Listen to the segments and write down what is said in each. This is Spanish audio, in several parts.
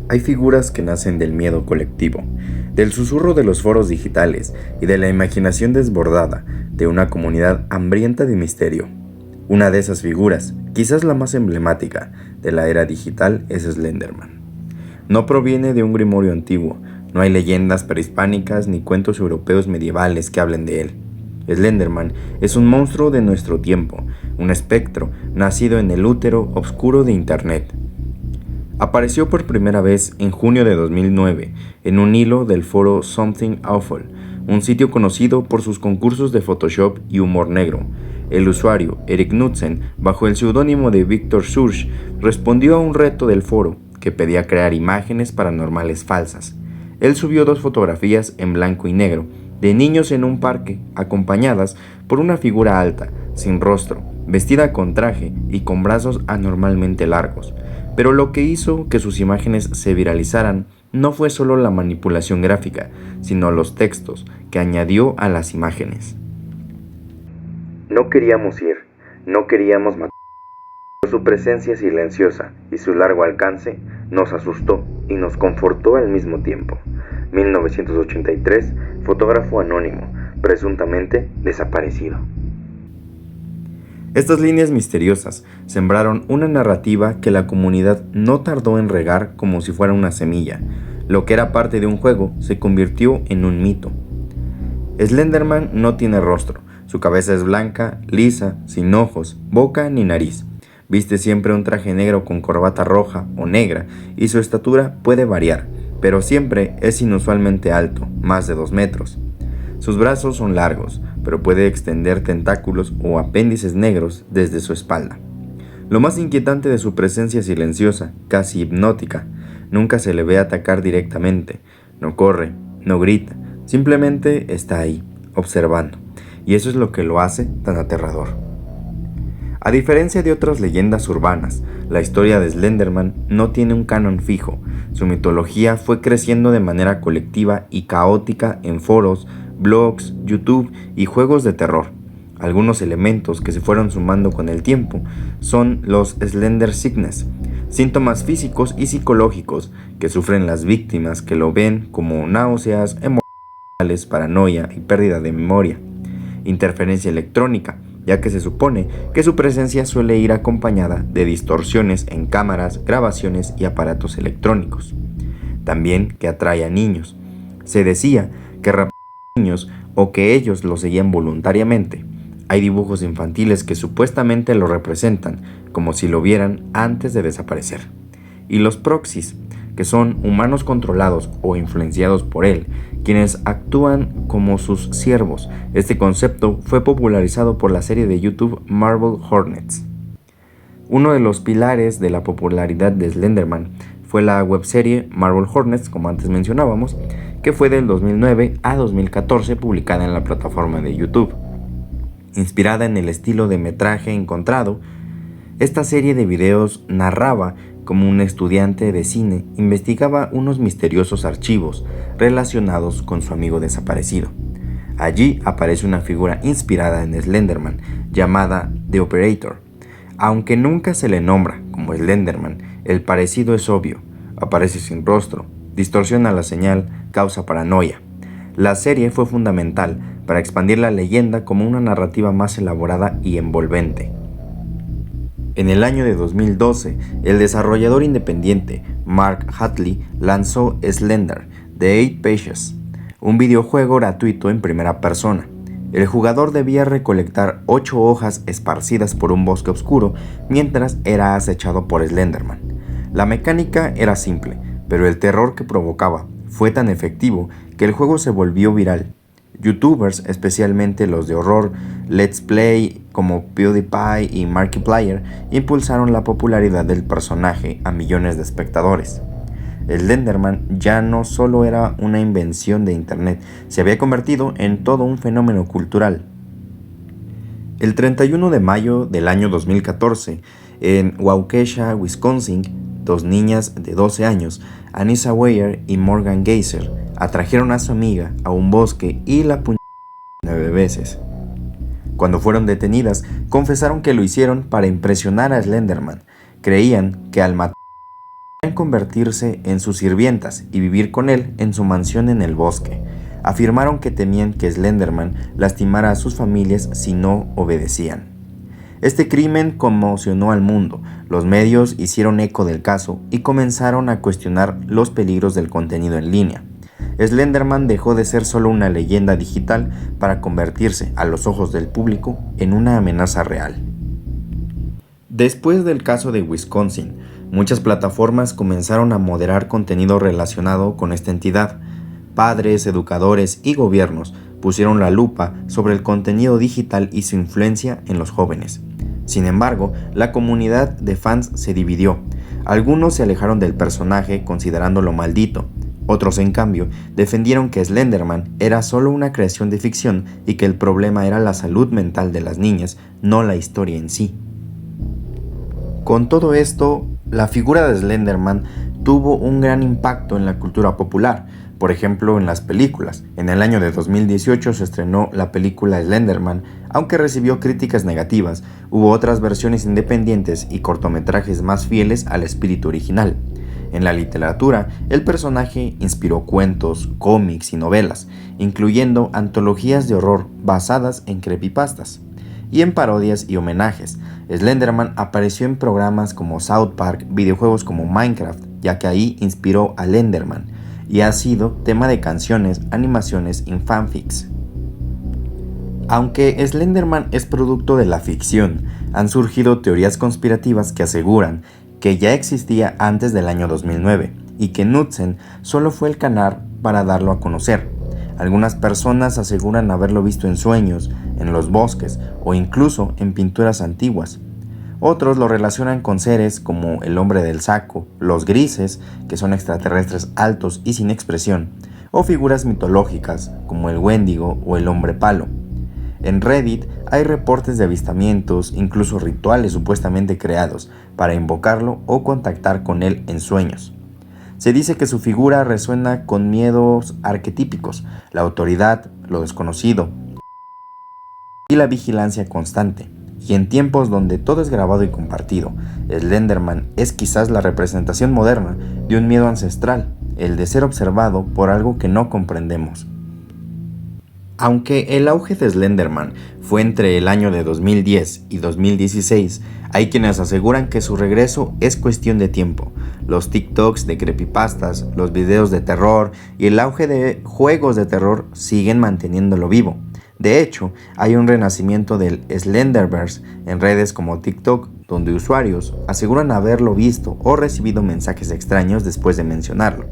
Hay figuras que nacen del miedo colectivo, del susurro de los foros digitales y de la imaginación desbordada de una comunidad hambrienta de misterio. Una de esas figuras, quizás la más emblemática de la era digital, es Slenderman. No proviene de un grimorio antiguo, no hay leyendas prehispánicas ni cuentos europeos medievales que hablen de él. Slenderman es un monstruo de nuestro tiempo, un espectro nacido en el útero oscuro de Internet. Apareció por primera vez en junio de 2009 en un hilo del foro Something Awful, un sitio conocido por sus concursos de Photoshop y humor negro. El usuario, Erik Knudsen, bajo el seudónimo de Victor Surge, respondió a un reto del foro que pedía crear imágenes paranormales falsas. Él subió 2 fotografías en blanco y negro de niños en un parque, acompañadas por una figura alta, sin rostro, vestida con traje y con brazos anormalmente largos. Pero lo que hizo que sus imágenes se viralizaran no fue solo la manipulación gráfica, sino los textos que añadió a las imágenes. No queríamos ir, no queríamos matar. Su presencia silenciosa y su largo alcance nos asustó y nos confortó al mismo tiempo. 1983, fotógrafo anónimo, presuntamente desaparecido. Estas líneas misteriosas sembraron una narrativa que la comunidad no tardó en regar como si fuera una semilla. Lo que era parte de un juego se convirtió en un mito. Slenderman no tiene rostro, su cabeza es blanca, lisa, sin ojos, boca ni nariz. Viste siempre un traje negro con corbata roja o negra y su estatura puede variar, pero siempre es inusualmente alto, más de 2 metros. Sus brazos son largos, pero puede extender tentáculos o apéndices negros desde su espalda. Lo más inquietante de su presencia silenciosa, casi hipnótica, nunca se le ve atacar directamente, no corre, no grita, simplemente está ahí, observando, y eso es lo que lo hace tan aterrador. A diferencia de otras leyendas urbanas, la historia de Slenderman no tiene un canon fijo. Su mitología fue creciendo de manera colectiva y caótica en foros, blogs, YouTube y juegos de terror. Algunos elementos que se fueron sumando con el tiempo son los Slender Sickness, síntomas físicos y psicológicos que sufren las víctimas que lo ven como náuseas, emocionales, paranoia y pérdida de memoria. Interferencia electrónica, ya que se supone que su presencia suele ir acompañada de distorsiones en cámaras, grabaciones y aparatos electrónicos. También que atrae a niños. Se decía que raptaba a niños o que ellos lo seguían voluntariamente. Hay dibujos infantiles que supuestamente lo representan, como si lo vieran antes de desaparecer. Y los proxies, que son humanos controlados o influenciados por él, quienes actúan como sus siervos. Este concepto fue popularizado por la serie de YouTube Marble Hornets. Uno de los pilares de la popularidad de Slenderman fue la webserie Marble Hornets, como antes mencionábamos, que fue del 2009 a 2014 publicada en la plataforma de YouTube. Inspirada en el estilo de metraje encontrado, esta serie de videos narraba como un estudiante de cine investigaba unos misteriosos archivos relacionados con su amigo desaparecido. Allí aparece una figura inspirada en Slenderman llamada The Operator. Aunque nunca se le nombra como Slenderman, el parecido es obvio. Aparece sin rostro, distorsiona la señal, causa paranoia. La serie fue fundamental para expandir la leyenda como una narrativa más elaborada y envolvente. En el año de 2012, el desarrollador independiente Mark Hatley lanzó Slender: The 8 Pages, un videojuego gratuito en primera persona. El jugador debía recolectar 8 hojas esparcidas por un bosque oscuro mientras era acechado por Slenderman. La mecánica era simple, pero el terror que provocaba fue tan efectivo que el juego se volvió viral. YouTubers, especialmente los de horror, Let's Play como PewDiePie y Markiplier, impulsaron la popularidad del personaje a millones de espectadores. Slenderman ya no solo era una invención de internet, se había convertido en todo un fenómeno cultural. El 31 de mayo del año 2014, en Waukesha, Wisconsin, 2 niñas de 12 años, Anissa Weier y Morgan Geyser, atrajeron a su amiga a un bosque y la apuñalaron 9 veces. Cuando fueron detenidas, confesaron que lo hicieron para impresionar a Slenderman. Creían que al matar convertirse en sus sirvientas y vivir con él en su mansión en el bosque. Afirmaron que temían que Slenderman lastimara a sus familias si no obedecían. Este crimen conmocionó al mundo. Los medios hicieron eco del caso y comenzaron a cuestionar los peligros del contenido en línea. Slenderman dejó de ser solo una leyenda digital para convertirse, a los ojos del público, en una amenaza real. Después del caso de Wisconsin, muchas plataformas comenzaron a moderar contenido relacionado con esta entidad. Padres, educadores y gobiernos pusieron la lupa sobre el contenido digital y su influencia en los jóvenes. Sin embargo, la comunidad de fans se dividió. Algunos se alejaron del personaje considerándolo maldito. Otros, en cambio, defendieron que Slenderman era solo una creación de ficción y que el problema era la salud mental de las niñas, no la historia en sí. Con todo esto, la figura de Slenderman tuvo un gran impacto en la cultura popular, por ejemplo en las películas. En el año de 2018 se estrenó la película Slenderman, aunque recibió críticas negativas, hubo otras versiones independientes y cortometrajes más fieles al espíritu original. En la literatura, el personaje inspiró cuentos, cómics y novelas, incluyendo antologías de horror basadas en creepypastas. Y en parodias y homenajes, Slenderman apareció en programas como South Park, videojuegos como Minecraft, ya que ahí inspiró a Lenderman, y ha sido tema de canciones, animaciones y fanfics. Aunque Slenderman es producto de la ficción, han surgido teorías conspirativas que aseguran que ya existía antes del año 2009 y que Knudsen solo fue el canal para darlo a conocer. Algunas personas aseguran haberlo visto en sueños, en los bosques o incluso en pinturas antiguas. Otros lo relacionan con seres como el hombre del saco, los grises, que son extraterrestres altos y sin expresión, o figuras mitológicas como el Wendigo o el hombre palo. En Reddit hay reportes de avistamientos, incluso rituales supuestamente creados para invocarlo o contactar con él en sueños. Se dice que su figura resuena con miedos arquetípicos, la autoridad, lo desconocido y la vigilancia constante. Y en tiempos donde todo es grabado y compartido, Slenderman es quizás la representación moderna de un miedo ancestral, el de ser observado por algo que no comprendemos. Aunque el auge de Slenderman fue entre el año de 2010 y 2016, hay quienes aseguran que su regreso es cuestión de tiempo. Los TikToks de creepypastas, los videos de terror y el auge de juegos de terror siguen manteniéndolo vivo. De hecho, hay un renacimiento del Slenderverse en redes como TikTok, donde usuarios aseguran haberlo visto o recibido mensajes extraños después de mencionarlo.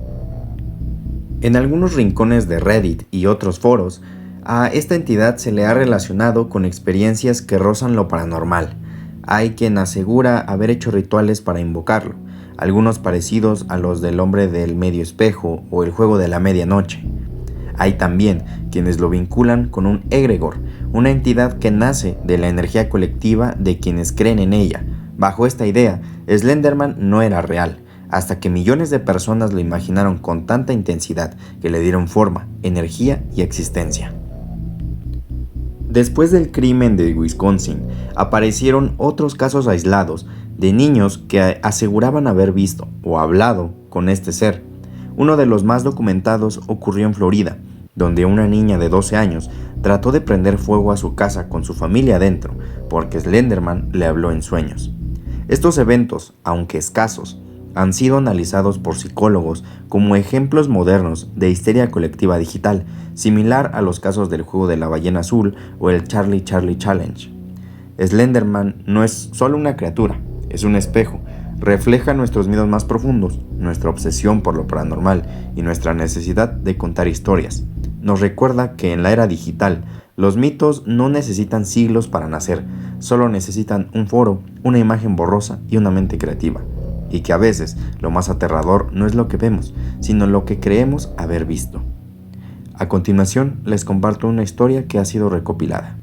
En algunos rincones de Reddit y otros foros, a esta entidad se le ha relacionado con experiencias que rozan lo paranormal. Hay quien asegura haber hecho rituales para invocarlo, algunos parecidos a los del hombre del medio espejo o el juego de la medianoche. Hay también quienes lo vinculan con un egregor, una entidad que nace de la energía colectiva de quienes creen en ella. Bajo esta idea, Slenderman no era real, hasta que millones de personas lo imaginaron con tanta intensidad que le dieron forma, energía y existencia. Después del crimen de Wisconsin, aparecieron otros casos aislados de niños que aseguraban haber visto o hablado con este ser. Uno de los más documentados ocurrió en Florida, donde una niña de 12 años trató de prender fuego a su casa con su familia adentro, porque Slenderman le habló en sueños. Estos eventos, aunque escasos, han sido analizados por psicólogos como ejemplos modernos de histeria colectiva digital, similar a los casos del juego de la ballena azul o el Charlie Charlie Challenge. Slenderman no es solo una criatura, es un espejo. Refleja nuestros miedos más profundos, nuestra obsesión por lo paranormal y nuestra necesidad de contar historias. Nos recuerda que en la era digital, los mitos no necesitan siglos para nacer, solo necesitan un foro, una imagen borrosa y una mente creativa. Y que a veces lo más aterrador no es lo que vemos, sino lo que creemos haber visto. A continuación, les comparto una historia que ha sido recopilada.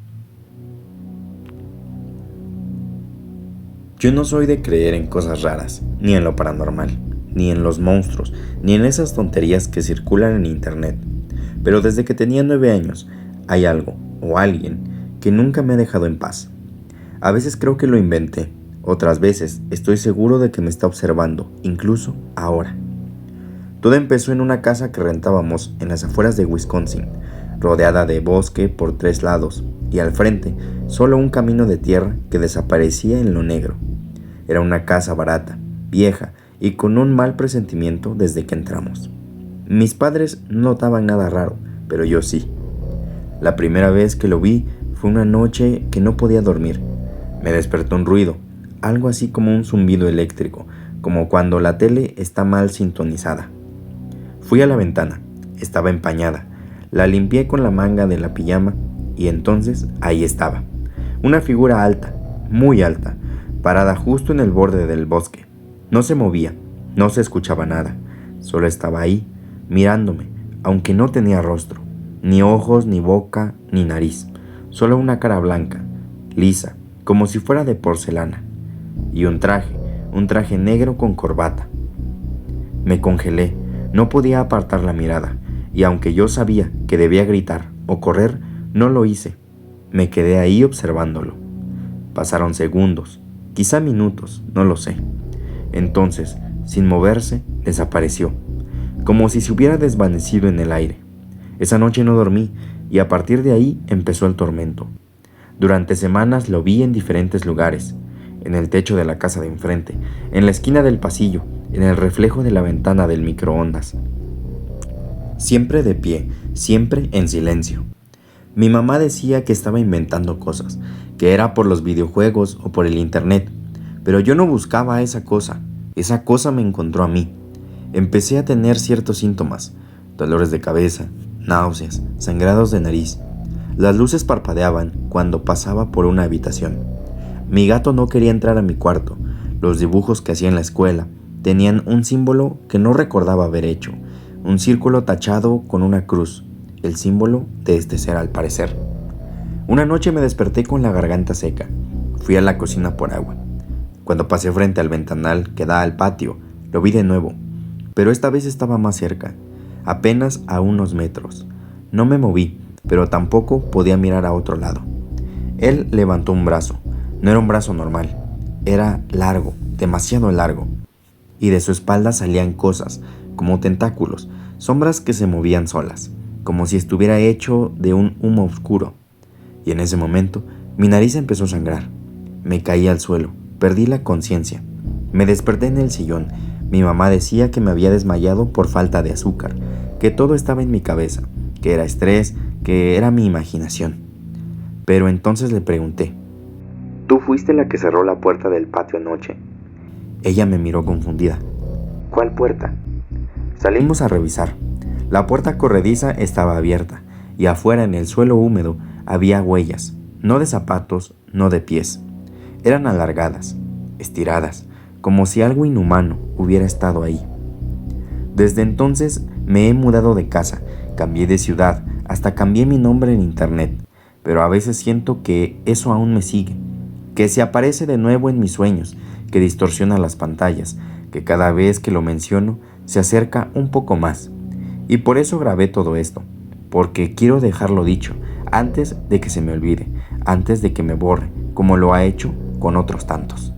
Yo no soy de creer en cosas raras, ni en lo paranormal, ni en los monstruos, ni en esas tonterías que circulan en internet. Pero desde que tenía 9 años, hay algo o alguien que nunca me ha dejado en paz. A veces creo que lo inventé, Otras veces estoy seguro de que me está observando, incluso ahora. Todo empezó en una casa que rentábamos en las afueras de Wisconsin, rodeada de bosque por 3 lados, y al frente solo un camino de tierra que desaparecía en lo negro. Era una casa barata, vieja y con un mal presentimiento desde que entramos. Mis padres no notaban nada raro, pero yo sí. La primera vez que lo vi fue una noche que no podía dormir. Me despertó un ruido, algo así como un zumbido eléctrico, como cuando la tele está mal sintonizada. Fui a la ventana, estaba empañada, la limpié con la manga de la pijama y entonces ahí estaba, una figura alta, muy alta, parada justo en el borde del bosque. No se movía, no se escuchaba nada, solo estaba ahí, mirándome, aunque no tenía rostro, ni ojos, ni boca, ni nariz, solo una cara blanca, lisa, como si fuera de porcelana, y un traje negro con corbata. Me congelé, no podía apartar la mirada, y aunque yo sabía que debía gritar o correr, no lo hice. Me quedé ahí observándolo. Pasaron segundos, quizá minutos, no lo sé. Entonces, sin moverse, desapareció, como si se hubiera desvanecido en el aire. Esa noche no dormí, y a partir de ahí empezó el tormento. Durante semanas lo vi en diferentes lugares, en el techo de la casa de enfrente, en la esquina del pasillo, en el reflejo de la ventana del microondas. Siempre de pie, siempre en silencio. Mi mamá decía que estaba inventando cosas, que era por los videojuegos o por el internet, pero yo no buscaba esa cosa me encontró a mí. Empecé a tener ciertos síntomas, dolores de cabeza, náuseas, sangrados de nariz. Las luces parpadeaban cuando pasaba por una habitación. Mi gato no quería entrar a mi cuarto. Los dibujos que hacía en la escuela tenían un símbolo que no recordaba haber hecho, un círculo tachado con una cruz, el símbolo de este ser al parecer. Una noche me desperté con la garganta seca. Fui a la cocina por agua. Cuando pasé frente al ventanal que da al patio, lo vi de nuevo, pero esta vez estaba más cerca, apenas a unos metros. No me moví, pero tampoco podía mirar a otro lado. Él levantó un brazo. No era un brazo normal, era largo, demasiado largo, y de su espalda salían cosas, como tentáculos, sombras que se movían solas, como si estuviera hecho de un humo oscuro. Y en ese momento, mi nariz empezó a sangrar. Me caí al suelo, perdí la conciencia. Me desperté en el sillón. Mi mamá decía que me había desmayado por falta de azúcar, que todo estaba en mi cabeza, que era estrés, que era mi imaginación. Pero entonces le pregunté: ¿Tú fuiste la que cerró la puerta del patio anoche? Ella me miró confundida. ¿Cuál puerta? Salimos a revisar. La puerta corrediza estaba abierta, y afuera en el suelo húmedo había huellas, no de zapatos, no de pies. Eran alargadas, estiradas, como si algo inhumano hubiera estado ahí. Desde entonces me he mudado de casa, cambié de ciudad, hasta cambié mi nombre en internet, pero a veces siento que eso aún me sigue, que se aparece de nuevo en mis sueños, que distorsiona las pantallas, que cada vez que lo menciono se acerca un poco más. Y por eso grabé todo esto, porque quiero dejarlo dicho antes de que se me olvide, antes de que me borre, como lo ha hecho con otros tantos.